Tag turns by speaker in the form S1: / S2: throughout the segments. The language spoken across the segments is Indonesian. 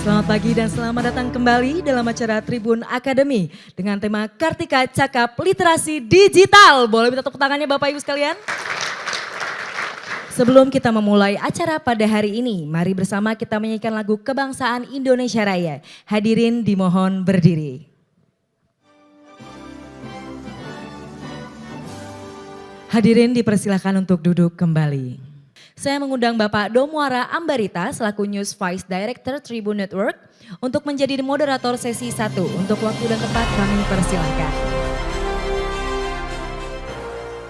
S1: Selamat pagi dan selamat datang kembali dalam acara Tribun Academy dengan tema Kartika Cakap Literasi Digital. Boleh minta tepuk tangannya Bapak Ibu sekalian? Sebelum kita memulai acara pada hari ini, mari bersama kita menyanyikan lagu Kebangsaan Indonesia Raya. Hadirin dimohon berdiri. Hadirin dipersilakan untuk duduk kembali. Saya mengundang Bapak Domuara Ambarita selaku News Vice Director Tribun Network untuk menjadi moderator sesi 1. Untuk waktu dan tempat kami persilahkan.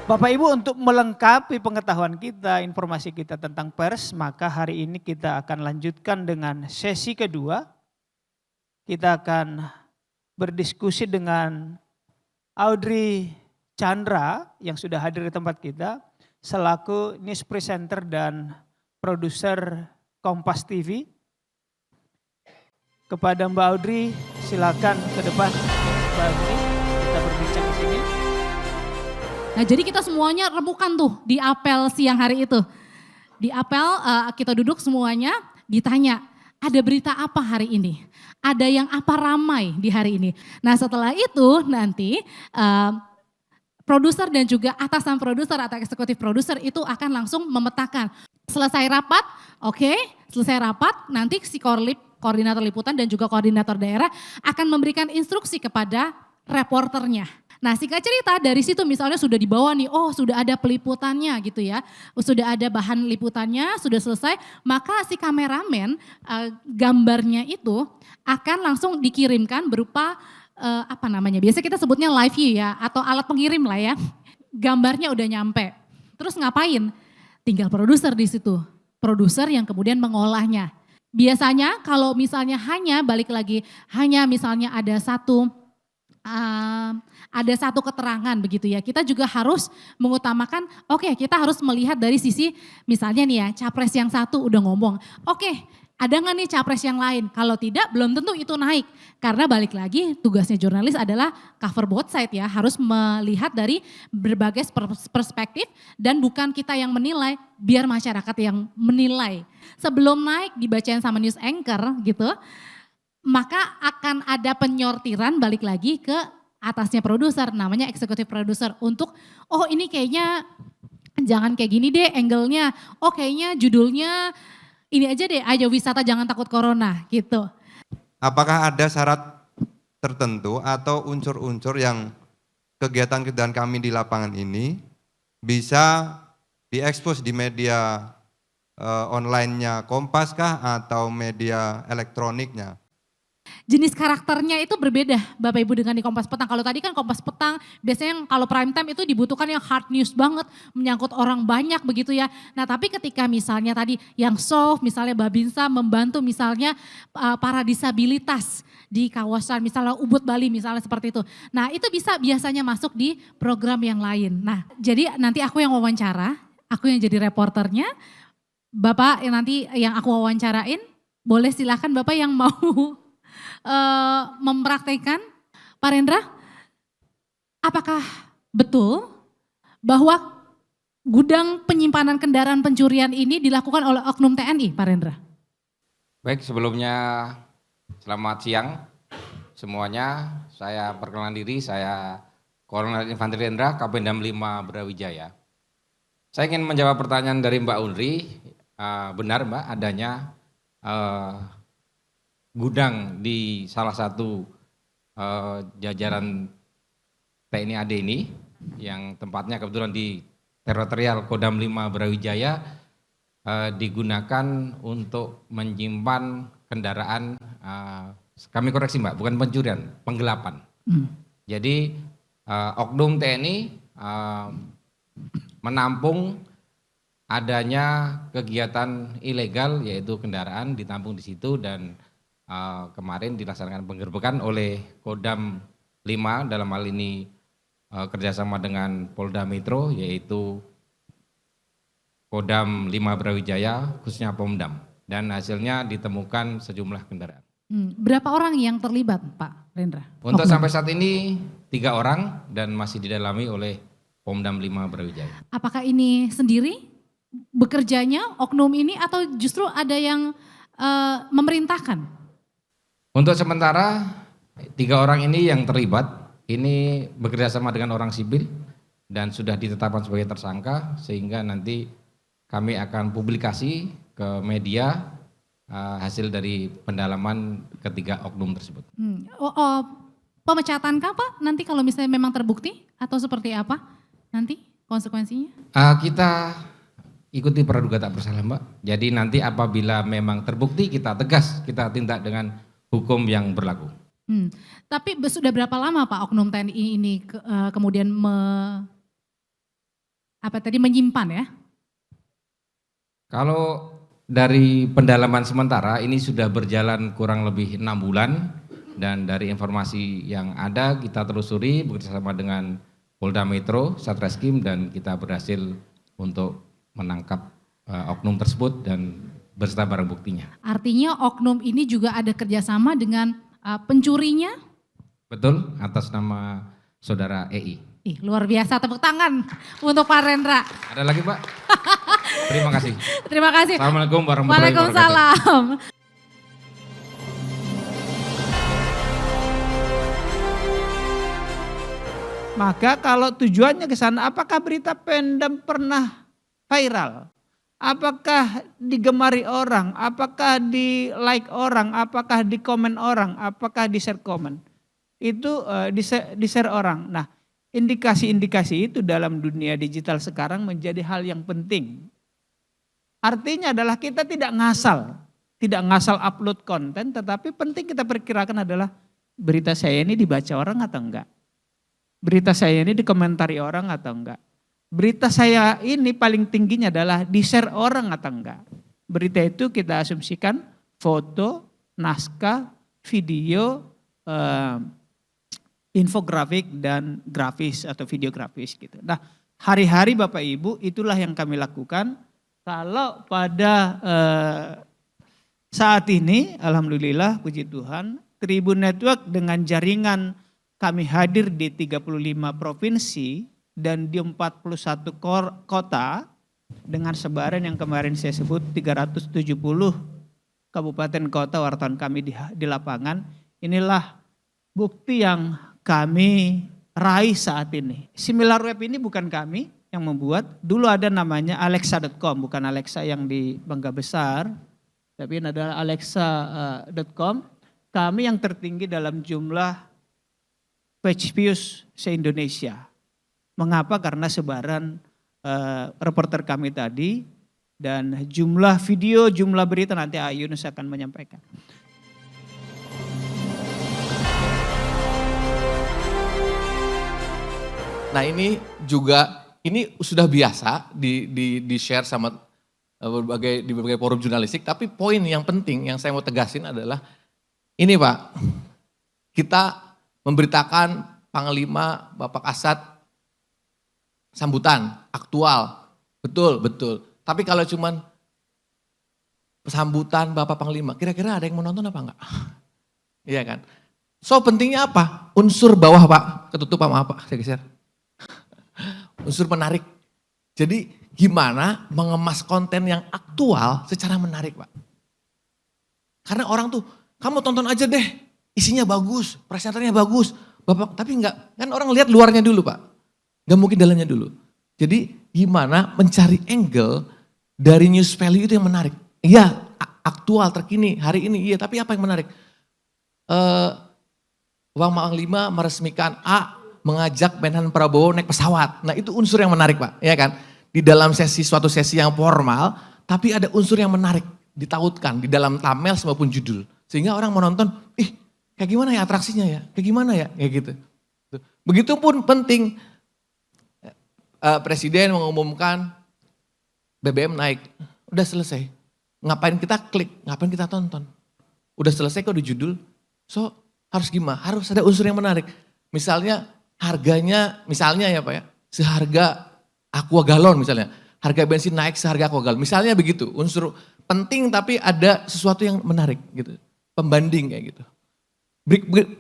S2: Bapak Ibu, untuk melengkapi pengetahuan kita, informasi kita tentang pers, maka hari ini kita akan lanjutkan dengan sesi kedua. Kita akan berdiskusi dengan Audrey Chandra yang sudah hadir di tempat kita selaku news presenter dan produser Kompas TV. Kepada Mbak Audrey, silakan ke depan. Mbak Audrey, kita berbincang di sini.
S3: Nah, jadi kita semuanya remukan tuh di apel siang hari itu. Di apel kita duduk semuanya ditanya, ada berita apa hari ini? Ada yang apa ramai di hari ini? Nah, setelah itu nanti produser dan juga atasan produser atau eksekutif produser itu akan langsung memetakan. Selesai rapat, selesai rapat nanti si koordinator liputan dan juga koordinator daerah akan memberikan instruksi kepada reporternya. Nah, singkat cerita dari situ misalnya sudah dibawa nih, sudah ada peliputannya gitu ya. Sudah ada bahan liputannya, sudah selesai, maka si kameramen gambarnya itu akan langsung dikirimkan berupa biasa kita sebutnya live view ya, atau alat pengirim lah ya. Gambarnya udah nyampe. Terus ngapain? Tinggal produser di situ. Produser yang kemudian mengolahnya. Biasanya kalau misalnya hanya misalnya ada satu keterangan begitu ya. Kita juga harus mengutamakan, kita harus melihat dari sisi misalnya nih ya, capres yang satu udah ngomong. Ada nggak nih capres yang lain? Kalau tidak, belum tentu itu naik. Karena balik lagi tugasnya jurnalis adalah cover both side ya. Harus melihat dari berbagai perspektif dan bukan kita yang menilai, biar masyarakat yang menilai. Sebelum naik dibacain sama news anchor gitu, maka akan ada penyortiran balik lagi ke atasnya produser, namanya eksekutif produser. Untuk, ini kayaknya jangan kayak gini deh angle-nya. Kayaknya judulnya ini aja deh, ayo wisata jangan takut corona gitu.
S4: Apakah ada syarat tertentu atau unsur-unsur yang kegiatan-kegiatan kami di lapangan ini bisa diekspos di media online-nya Kompas kah atau media elektroniknya?
S3: Jenis karakternya itu berbeda Bapak Ibu dengan di Kompas Petang. Kalau tadi kan Kompas Petang biasanya yang kalau prime time itu dibutuhkan yang hard news banget, menyangkut orang banyak begitu ya. Nah tapi ketika misalnya tadi yang soft, misalnya Babinsa membantu misalnya para disabilitas di kawasan misalnya Ubud Bali misalnya seperti itu. Nah itu bisa biasanya masuk di program yang lain. Nah jadi nanti aku yang wawancara, aku yang jadi reporternya, Bapak yang nanti yang aku wawancarain, boleh silakan Bapak yang mau mempraktekkan. Pak Rendra, apakah betul bahwa gudang penyimpanan kendaraan pencurian ini dilakukan oleh oknum TNI, Pak Rendra?
S5: Baik, sebelumnya selamat siang semuanya. Saya perkenalan diri, saya Kolonel Infanteri Rendra, Kapendam 5 Brawijaya. Saya ingin menjawab pertanyaan dari Mbak Unri. Benar Mbak, adanya gudang di salah satu jajaran TNI AD ini yang tempatnya kebetulan di teritorial Kodam 5 Brawijaya digunakan untuk menyimpan kendaraan, kami koreksi Mbak, bukan pencurian, penggelapan. Jadi oknum TNI menampung adanya kegiatan ilegal yaitu kendaraan ditampung di situ dan kemarin dilaksanakan penggerbekan oleh Kodam 5 dalam hal ini kerjasama dengan Polda Metro yaitu Kodam 5 Brawijaya khususnya Pomdam dan hasilnya ditemukan sejumlah kendaraan.
S3: Berapa orang yang terlibat Pak Rendra?
S5: Untuk sampai saat ini 3 orang dan masih didalami oleh Pomdam 5 Brawijaya.
S3: Apakah ini sendiri bekerjanya oknum ini atau justru ada yang memerintahkan?
S5: Untuk sementara 3 orang ini yang terlibat ini bekerja sama dengan orang sipil dan sudah ditetapkan sebagai tersangka, sehingga nanti kami akan publikasi ke media hasil dari pendalaman ketiga oknum tersebut.
S3: Pemecatan kah Pak nanti kalau misalnya memang terbukti atau seperti apa nanti konsekuensinya?
S5: Kita ikuti praduga tak bersalah Mbak. Jadi nanti apabila memang terbukti kita tegas, kita tindak dengan hukum yang berlaku.
S3: Tapi sudah berapa lama Pak oknum TNI ini kemudian menyimpan ya?
S5: Kalau dari pendalaman sementara ini sudah berjalan kurang lebih 6 bulan dan dari informasi yang ada kita telusuri bekerjasama dengan Polda Metro, Satreskrim dan kita berhasil untuk menangkap oknum tersebut dan beserta barang buktinya.
S3: Artinya oknum ini juga ada kerjasama dengan pencurinya?
S5: Betul, atas nama saudara EI.
S3: Luar biasa, tepuk tangan untuk Pak Rendra.
S5: Ada lagi Pak? Terima kasih.
S3: Terima kasih.
S5: Assalamualaikum warahmatullahi wabarakatuh.
S3: Waalaikumsalam.
S2: Maka kalau tujuannya ke sana, apakah berita Pemdam pernah viral? Apakah digemari orang? Apakah di like orang? Apakah di komen orang? Apakah di share komen? Itu di share orang. Nah, indikasi-indikasi itu dalam dunia digital sekarang menjadi hal yang penting. Artinya adalah kita tidak ngasal upload konten, tetapi penting kita perkirakan adalah berita saya ini dibaca orang atau enggak. Berita saya ini dikomentari orang atau enggak. Berita saya ini paling tingginya adalah di-share orang atau enggak. Berita itu kita asumsikan foto, naskah, video, infografik dan grafis atau videografis gitu. Nah, hari-hari Bapak Ibu itulah yang kami lakukan. Kalau pada saat ini alhamdulillah puji Tuhan Tribun Network dengan jaringan kami hadir di 35 provinsi dan di 41 kota dengan sebaran yang kemarin saya sebut 370 kabupaten kota wartawan kami di lapangan. Inilah bukti yang kami raih saat ini. SimilarWeb ini bukan kami yang membuat, dulu ada namanya alexa.com, bukan Alexa yang di Bangga Besar, tapi ini adalah alexa.com. Kami yang tertinggi dalam jumlah page views se-Indonesia. Mengapa? Karena sebaran reporter kami tadi dan jumlah video, jumlah berita nanti Ayunus akan menyampaikan.
S6: Nah ini juga, ini sudah biasa di share sama di berbagai forum jurnalistik, tapi poin yang penting yang saya mau tegasin adalah ini Pak, kita memberitakan Panglima Bapak Kasat sambutan aktual, betul. Tapi kalau cuman sambutan Bapak Panglima, kira-kira ada yang mau nonton apa enggak? Iya kan? So pentingnya apa? Unsur bawah Pak, ketutup sama apa? Saya geser. Unsur menarik. Jadi gimana mengemas konten yang aktual secara menarik Pak? Karena orang tuh, kamu tonton aja deh, isinya bagus, presenternya bagus. Bapak, tapi enggak, kan orang lihat luarnya dulu Pak. Enggak mungkin dalamnya dulu. Jadi gimana mencari angle dari news value itu yang menarik. Iya, aktual, terkini, hari ini, iya, tapi apa yang menarik? Panglima meresmikan A, mengajak Menhan Prabowo naik pesawat. Nah itu unsur yang menarik Pak, ya kan? Di dalam suatu sesi yang formal, tapi ada unsur yang menarik, ditautkan di dalam thumbnail maupun judul. Sehingga orang menonton, kayak gimana ya atraksinya ya, kayak gimana ya, kayak gitu. Begitupun penting, Presiden mengumumkan BBM naik, udah selesai. Ngapain kita klik, ngapain kita tonton. Udah selesai kok di judul, so harus gimana, harus ada unsur yang menarik. Misalnya harganya, misalnya ya Pak ya, seharga Aqua Galon misalnya, harga bensin naik seharga Aqua Galon. Misalnya begitu, unsur penting tapi ada sesuatu yang menarik gitu, pembanding kayak gitu.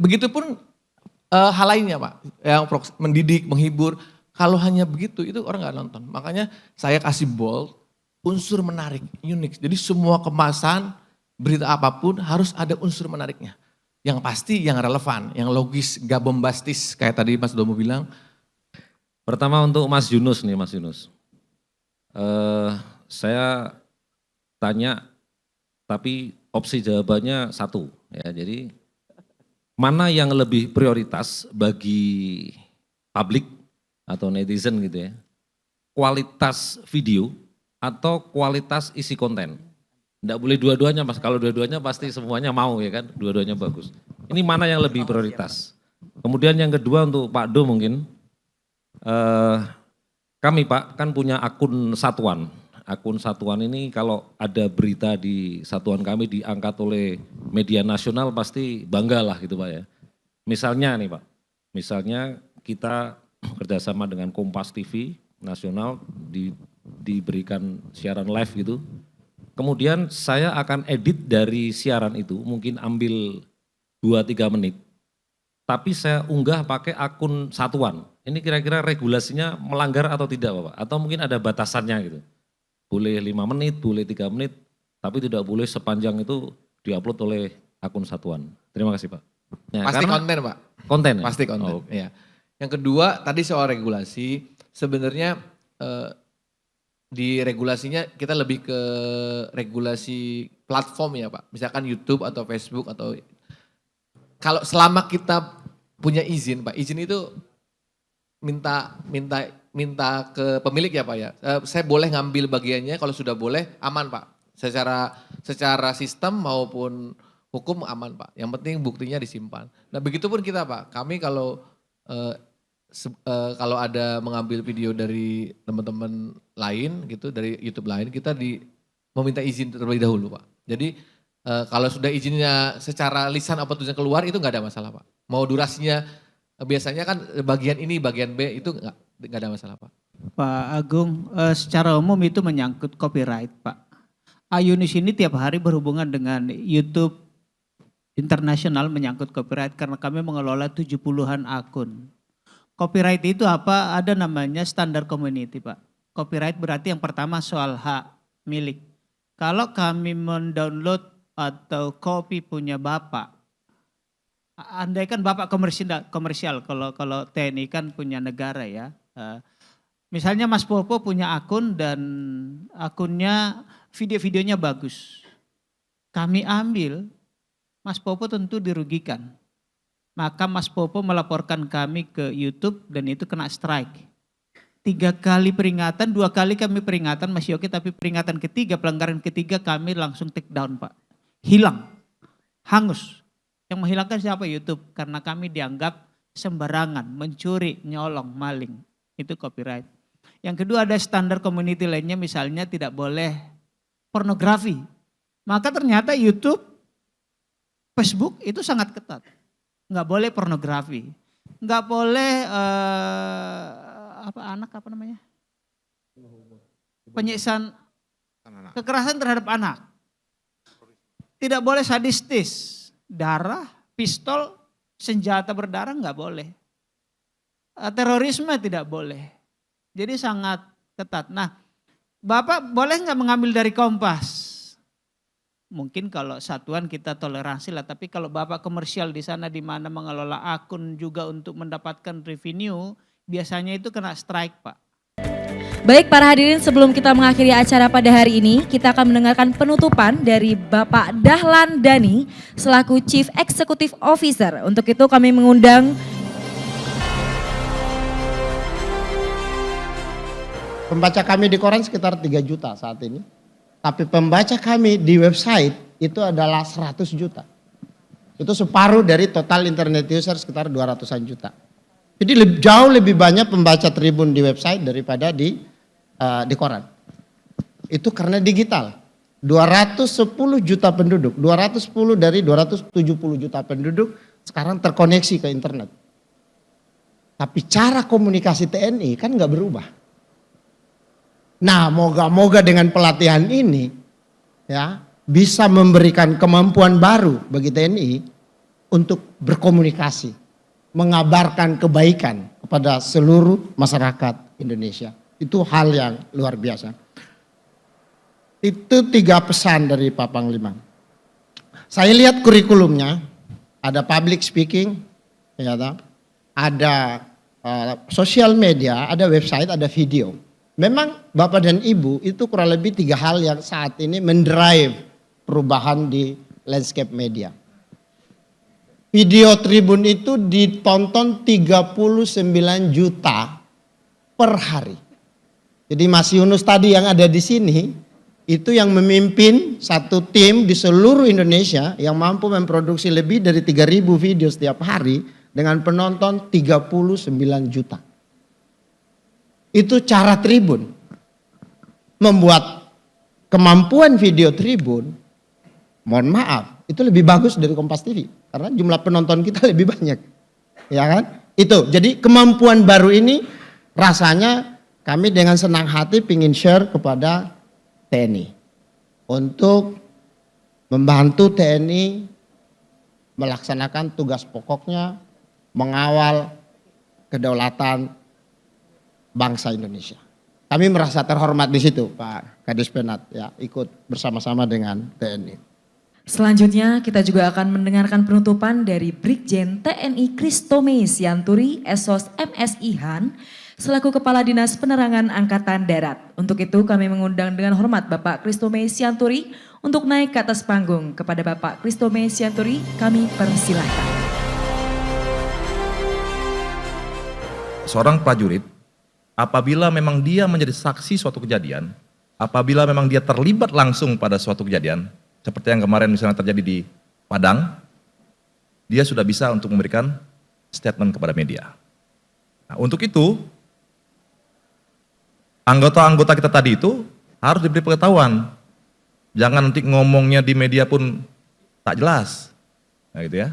S6: Begitupun hal lainnya Pak, yang mendidik, menghibur, Kalau hanya begitu itu orang nggak nonton. Makanya saya kasih bold, unsur menarik, unik. Jadi semua kemasan berita apapun harus ada unsur menariknya. Yang pasti yang relevan, yang logis, gak bombastis kayak tadi Mas Domo bilang.
S7: Pertama untuk Mas Yunus nih, Mas Yunus. Saya tanya, tapi opsi jawabannya satu. Ya, jadi mana yang lebih prioritas bagi publik atau netizen gitu ya? Kualitas video atau kualitas isi konten? Enggak boleh dua-duanya Mas, kalau dua-duanya pasti semuanya mau ya kan, dua-duanya bagus. Ini mana yang lebih prioritas? Kemudian yang kedua untuk Pak Do mungkin, kami Pak kan punya akun satuan. Akun satuan ini kalau ada berita di satuan kami diangkat oleh media nasional pasti bangga lah gitu Pak ya. Misalnya nih Pak, misalnya kita kerjasama dengan Kompas TV nasional diberikan siaran live gitu. Kemudian saya akan edit dari siaran itu, mungkin ambil 2-3 menit. Tapi saya unggah pakai akun satuan. Ini kira-kira regulasinya melanggar atau tidak Bapak? Atau mungkin ada batasannya gitu. Boleh 5 menit, boleh 3 menit, tapi tidak boleh sepanjang itu diupload oleh akun satuan. Terima kasih Pak. Ya,
S6: Pasti konten Pak.
S7: Konten ya?
S6: Pasti konten,
S7: Oh.
S6: ya. Yang kedua tadi soal regulasi, sebenarnya di regulasinya kita lebih ke regulasi platform ya Pak. Misalkan YouTube atau Facebook atau kalau selama kita punya izin Pak, izin itu minta ke pemilik ya Pak ya. Saya boleh ngambil bagiannya kalau sudah boleh aman Pak. Secara sistem maupun hukum aman Pak. Yang penting buktinya disimpan. Nah begitupun kita Pak. Kami kalau ada mengambil video dari teman-teman lain gitu, dari YouTube lain, kita meminta izin terlebih dahulu Pak. Jadi kalau sudah izinnya secara lisan apa tulisan keluar itu nggak ada masalah Pak. Mau durasinya biasanya kan bagian ini, bagian B itu nggak ada masalah Pak.
S2: Pak Agung, secara umum itu menyangkut copyright Pak. Ayunis ini tiap hari berhubungan dengan YouTube internasional menyangkut copyright karena kami mengelola 70-an akun. Copyright itu apa? Ada namanya standar community Pak. Copyright berarti yang pertama soal hak milik. Kalau kami mendownload atau copy punya Bapak, andaikan Bapak komersial kalau TNI kan punya negara ya. Misalnya Mas Popo punya akun dan akunnya video-videonya bagus. Kami ambil, Mas Popo tentu dirugikan. Maka Mas Popo melaporkan kami ke YouTube dan itu kena strike. 3 kali peringatan, 2 kali kami peringatan masih oke, tapi peringatan ketiga, pelanggaran ketiga kami langsung take down Pak. Hilang, hangus. Yang menghilangkan siapa? YouTube. Karena kami dianggap sembarangan, mencuri, nyolong, maling. Itu copyright. Yang kedua ada standar community lainnya, misalnya tidak boleh pornografi. Maka ternyata YouTube, Facebook itu sangat ketat. Nggak boleh pornografi, nggak boleh penyiksaan, kekerasan terhadap anak, tidak boleh sadistis, darah, pistol, senjata berdarah nggak boleh, terorisme tidak boleh, jadi sangat ketat. Nah, Bapak boleh nggak mengambil dari Kompas? Mungkin kalau satuan kita toleransi lah, tapi kalau Bapak komersial di sana di mana mengelola akun juga untuk mendapatkan revenue, biasanya itu kena strike Pak.
S1: Baik para hadirin, sebelum kita mengakhiri acara pada hari ini, kita akan mendengarkan penutupan dari Bapak Dahlan Dhani selaku Chief Executive Officer. Untuk itu kami mengundang
S8: pembaca kami di koran sekitar 3 juta saat ini. Tapi pembaca kami di website itu adalah 100 juta. Itu separuh dari total internet user sekitar 200-an juta. Jadi jauh lebih banyak pembaca Tribun di website daripada di koran. Itu karena digital. 210 juta penduduk, 210 dari 270 juta penduduk sekarang terkoneksi ke internet. Tapi cara komunikasi TNI kan nggak berubah. Nah, moga-moga dengan pelatihan ini ya bisa memberikan kemampuan baru bagi TNI untuk berkomunikasi mengabarkan kebaikan kepada seluruh masyarakat Indonesia. Itu hal yang luar biasa. Itu 3 pesan dari Pak Panglima. Saya lihat kurikulumnya, ada public speaking, ya, ada sosial media, ada website, ada video. Memang Bapak dan Ibu itu kurang lebih 3 hal yang saat ini mendrive perubahan di landscape media. Video Tribun itu ditonton 39 juta per hari. Jadi Mas Yunus tadi yang ada di sini, itu yang memimpin satu tim di seluruh Indonesia yang mampu memproduksi lebih dari 3.000 video setiap hari dengan penonton 39 juta. Itu cara Tribun. Membuat kemampuan video Tribun, mohon maaf, itu lebih bagus dari Kompas TV. Karena jumlah penonton kita lebih banyak. Ya kan? Itu, jadi kemampuan baru ini rasanya kami dengan senang hati ingin share kepada TNI. Untuk membantu TNI melaksanakan tugas pokoknya, mengawal kedaulatan bangsa Indonesia. Kami merasa terhormat di situ, Pak Kadis Penat, ya, ikut bersama-sama dengan TNI.
S1: Selanjutnya kita juga akan mendengarkan penutupan dari Brigjen TNI Kristome Sianturi, Esos MSI Han, selaku Kepala Dinas Penerangan Angkatan Darat. Untuk itu kami mengundang dengan hormat Bapak Kristome Sianturi untuk naik ke atas panggung. Kepada Bapak Kristome Sianturi kami persilahkan.
S9: Seorang prajurit, apabila memang dia menjadi saksi suatu kejadian, apabila memang dia terlibat langsung pada suatu kejadian, seperti yang kemarin misalnya terjadi di Padang, dia sudah bisa untuk memberikan statement kepada media. Nah, untuk itu, anggota-anggota kita tadi itu harus diberi pengetahuan. Jangan nanti ngomongnya di media pun tak jelas. Nah, gitu ya.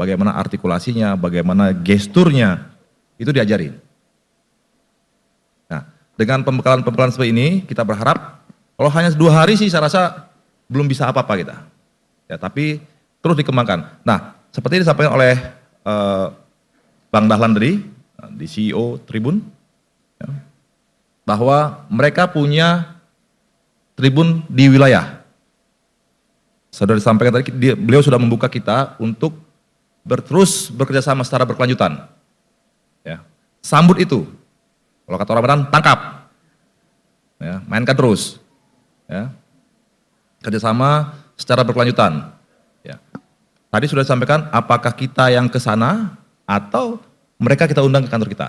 S9: Bagaimana artikulasinya, bagaimana gesturnya, itu diajarin. Nah, dengan pembekalan-pembekalan seperti ini, kita berharap kalau hanya 2 hari sih saya rasa belum bisa apa-apa kita. Ya, tapi terus dikembangkan. Nah, seperti disampaikan oleh Bang Dahlan tadi, di CEO Tribun, ya, bahwa mereka punya tribun di wilayah. Sudah disampaikan tadi, beliau sudah membuka kita untuk terus bekerja sama secara berkelanjutan. Ya, sambut itu. Kalau kata orang Medan, tangkap. Ya, mainkan terus. Ya, kerjasama secara berkelanjutan. Ya. Tadi sudah disampaikan apakah kita yang ke sana atau mereka kita undang ke kantor kita.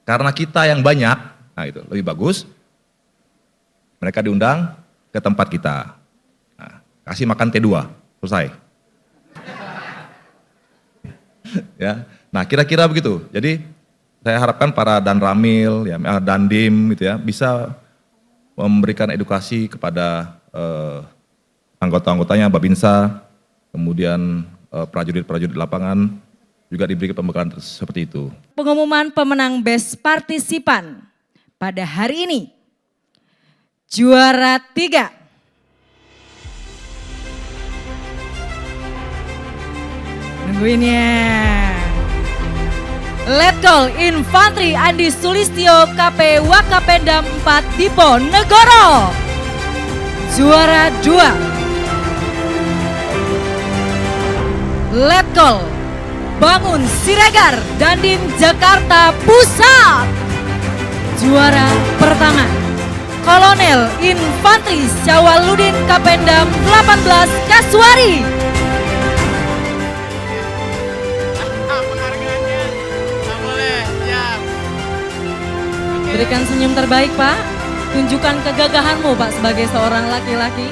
S9: Karena kita yang banyak, nah itu lebih bagus. Mereka diundang ke tempat kita. Nah, kasih makan T2, selesai. Ya, nah kira-kira begitu. Jadi saya harapkan para Danramil, ya, Dandim, gitu ya, bisa memberikan edukasi kepada anggota-anggotanya, Babinsa, kemudian prajurit-prajurit lapangan juga diberi pembekalan seperti itu.
S1: Pengumuman pemenang Best Partisipan pada hari ini. Juara 3. Nungguin ya. Letkol Infantri Andi Sulistyo KP Wakapendam 4 Diponegoro. Juara 2. Letkol Bangun Siregar Dandim Jakarta Pusat. Juara pertama. Kolonel Infantri Syawaludin Kapendam 18 Kasuari. Berikan senyum terbaik, Pak. Tunjukkan kegagahanmu, Pak, sebagai seorang laki-laki.